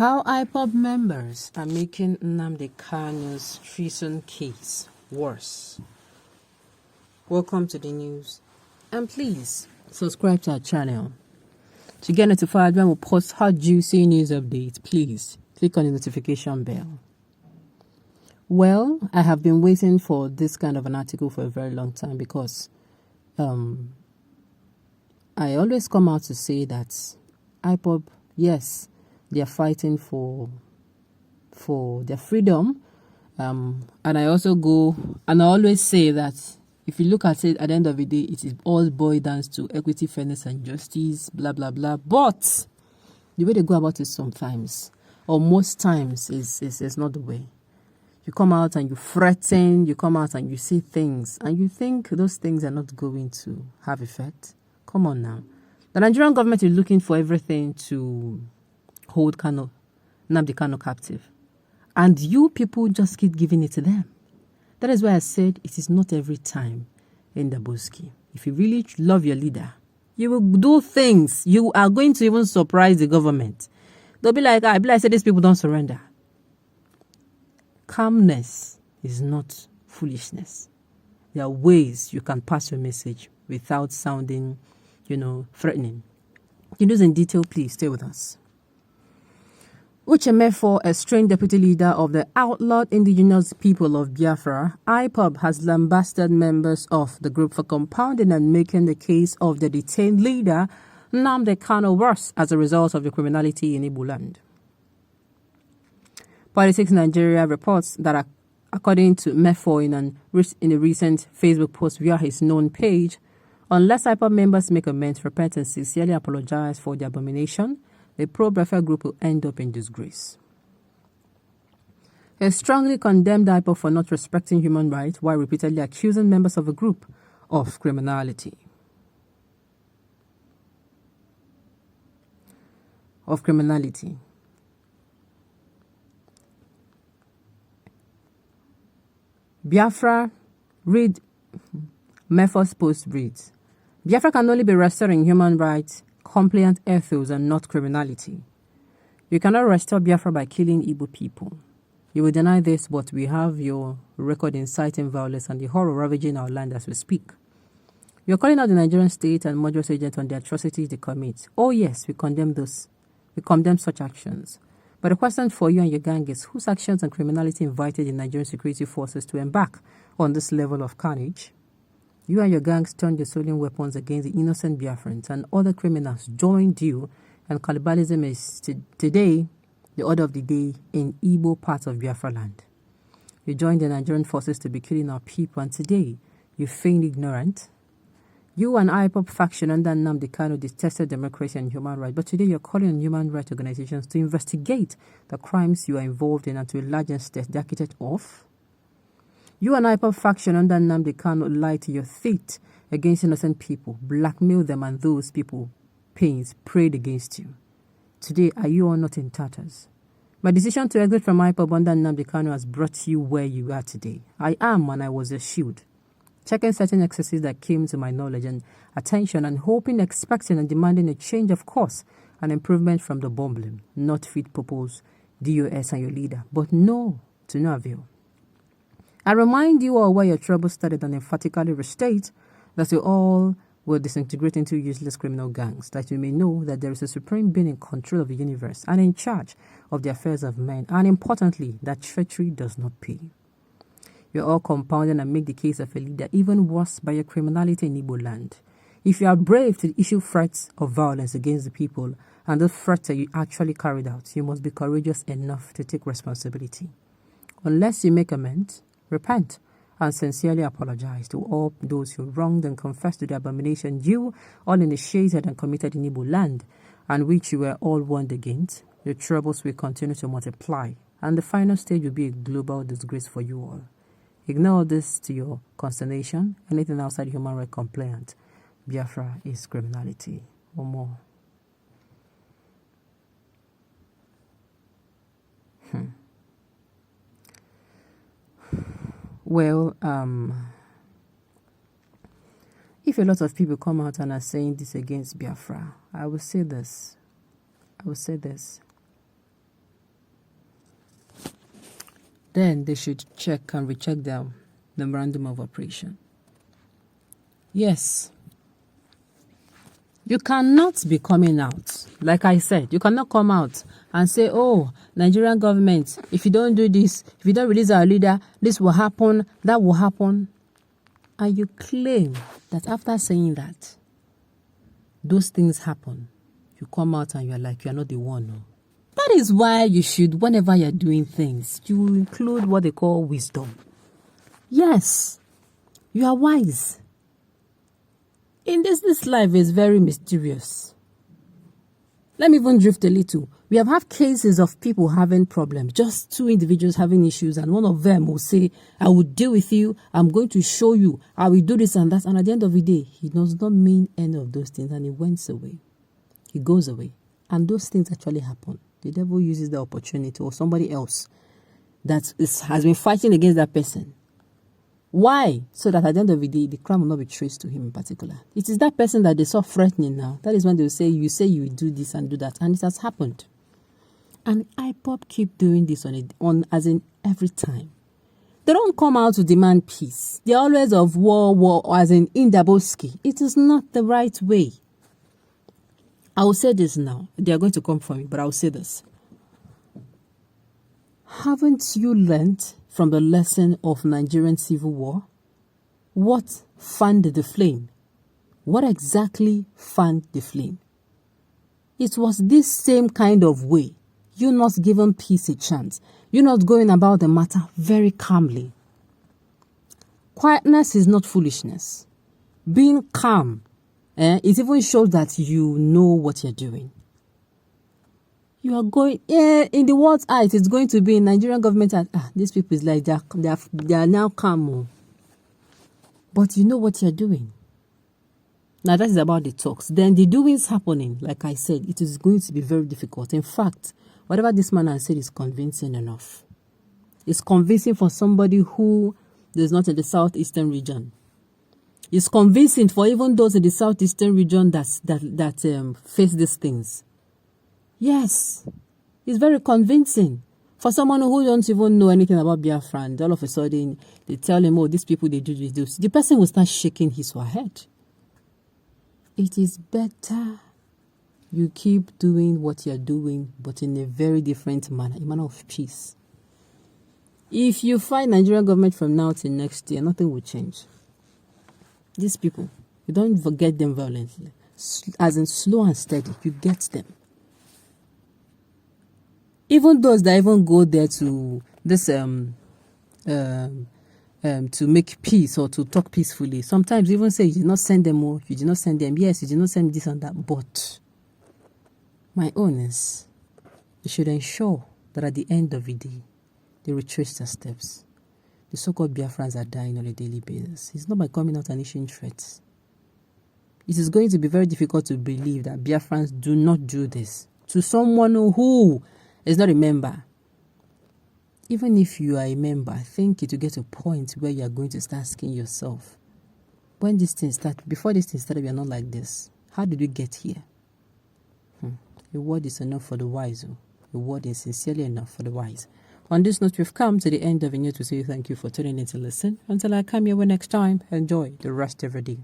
How IPOB members are making NNAMDI KANU's treason case worse. Welcome to the news, and please subscribe to our channel to get notified when we post hot juicy news updates. Please click on the notification bell. Well, I have been waiting for this kind of an article for a very long time because I always come out to say that IPOB, yes, they are fighting for their freedom, and I also go and I always say that if you look at it at the end of the day, it is all boiled down to equity, fairness, and justice, blah blah blah. But the way they go about it sometimes, or most times, is not the way. You come out and you threaten, you come out and you say things, and you think those things are not going to have effect. Come on now. The Nigerian government is looking for everything to hold NNAMDI KANU captive. And you people just keep giving it to them. That is why I said it is not every time in the Boski. If you really love your leader, you will do things. You are going to even surprise the government. They'll be like, I say these people don't surrender. Calmness is not foolishness. There are ways you can pass your message without sounding, threatening. The news in detail, please stay with us. UCHE MEFOR, a strange deputy leader of the outlawed indigenous people of Biafra, IPOB, has lambasted members of the group for compounding and making the case of the detained leader, NNAMDI KANU, worse as a result of the criminality in Igbo land. Politics Nigeria reports that according to MEFOR in a recent Facebook post via his known page, unless IPOB members make amends, repent, and sincerely apologize for the abomination, the pro-Biafra group will end up in disgrace. He strongly condemned IPOB for not respecting human rights while repeatedly accusing members of the group of criminality. Biafra, read MEFOR's post reads, Biafra can only be restoring human rights, compliant ethos, and not criminality. You cannot restore Biafra by killing Igbo people. You will deny this, but we have your record inciting violence and the horror ravaging our land as we speak. You are calling out the Nigerian state and murderous agents on the atrocities they commit. Oh yes, we condemn those. We condemn such actions. But the question for you and your gang is, whose actions and criminality invited the Nigerian security forces to embark on this level of carnage? You and your gangs turned your stolen weapons against the innocent Biafrans, and other criminals joined you, and cannibalism is today the order of the day in Igbo parts of Biafra land. You joined the Nigerian forces to be killing our people, and today you feign ignorant. You and IPOB faction under NNAMDI KANU detested democracy and human rights, but today you're calling on human rights organizations to investigate the crimes you are involved in and to a large extent decade off. You and IPOB faction under NNAMDI KANU lied to your feet against innocent people, blackmailed them, and those people pains prayed against you. Today, are you all not in tatters? My decision to exit from IPOB under NNAMDI KANU has brought you where you are today. I am, and I was a shield, checking certain excesses that came to my knowledge and attention, and hoping, expecting, and demanding a change of course and improvement from the bumbling, not fit purpose, DOS and your leader, but no, to no avail. I remind you all where your trouble started and emphatically restate that you all will disintegrate into useless criminal gangs, that you may know that there is a supreme being in control of the universe and in charge of the affairs of men, and importantly, that treachery does not pay. You are all compounded and make the case of a leader even worse by your criminality in Igbo land. If you are brave to issue threats of violence against the people, and those threats that you actually carried out, you must be courageous enough to take responsibility. Unless you make amends, repent, and sincerely apologize to all those who wronged and confess to the abomination you all initiated and committed in Igbo land, and which you were all warned against. Your troubles will continue to multiply, and the final stage will be a global disgrace for you all. Ignore this to your consternation. Anything outside human rights compliant, Biafra is criminality or more. Well, if a lot of people come out and are saying this against Biafra, I will say this. then they should check and recheck their memorandum of operation. Yes. You cannot be coming out. Like I said, you cannot come out and say, oh, Nigerian government, if you don't do this, if you don't release our leader, this will happen, that will happen. And you claim that after saying that, those things happen. You come out and you're like, you're not the one. No. That is why you should, whenever you're doing things, you include what they call wisdom. Yes, you are wise. In this life is very mysterious. Let me even drift a little. We have had cases of people having problems, just two individuals having issues, and one of them will say, I will deal with you, I'm going to show you, I will do this and that. And at the end of the day, he does not mean any of those things, and he went away. He goes away. And those things actually happen. The devil uses the opportunity, or somebody else that has been fighting against that person. Why? So that at the end of the day, the crime will not be traced to him in particular. It is that person that they saw threatening now. That is when they will say you will do this and do that. And it has happened. And IPOB keep doing this as in every time. They don't come out to demand peace. They're always of war, as in Indaboski. It is not the right way. I will say this now. They are going to come for me, but I will say this. Haven't you learned from the lesson of Nigerian civil war? What fanned the flame? What exactly fanned the flame? It was this same kind of way. You're not giving peace a chance. You're not going about the matter very calmly. Quietness is not foolishness. Being calm, it even shows that you know what you're doing. You are going, in the world's eyes, it's going to be in Nigerian government. These people is like, they are now calm. But you know what you're doing. Now that is about the talks. Then the doings happening, like I said, it is going to be very difficult. In fact, whatever this man has said is convincing enough. It's convincing for somebody who is not in the southeastern region. It's convincing for even those in the southeastern region that face these things. Yes, it's very convincing. For someone who don't even know anything about Biafra, and all of a sudden they tell him, oh, these people, they do this. The person will start shaking his or her head. It is better you keep doing what you're doing, but in a very different manner, a manner of peace. If you fight Nigerian government from now till next year, nothing will change. These people, you don't forget them violently. As in slow and steady, you get them. Even those that even go there to this to make peace or to talk peacefully, sometimes even say you did not send them, or you did not send them. Yes, you did not send this and that. But my own is, you should ensure that at the end of the day, they retrace their steps. The so-called Biafrans are dying on a daily basis. It's not by coming out and issuing threats. It is going to be very difficult to believe that Biafrans do not do this to someone who is not a member. Even if you are a member, I think it will get to a point where you are going to start asking yourself, when this thing started, before this thing started, we are not like this. How did we get here? A word is enough for the wise. A word is sincerely enough for the wise. On this note, we've come to the end of the news to say thank you for tuning in to listen. Until I come your way next time, enjoy the rest of your day.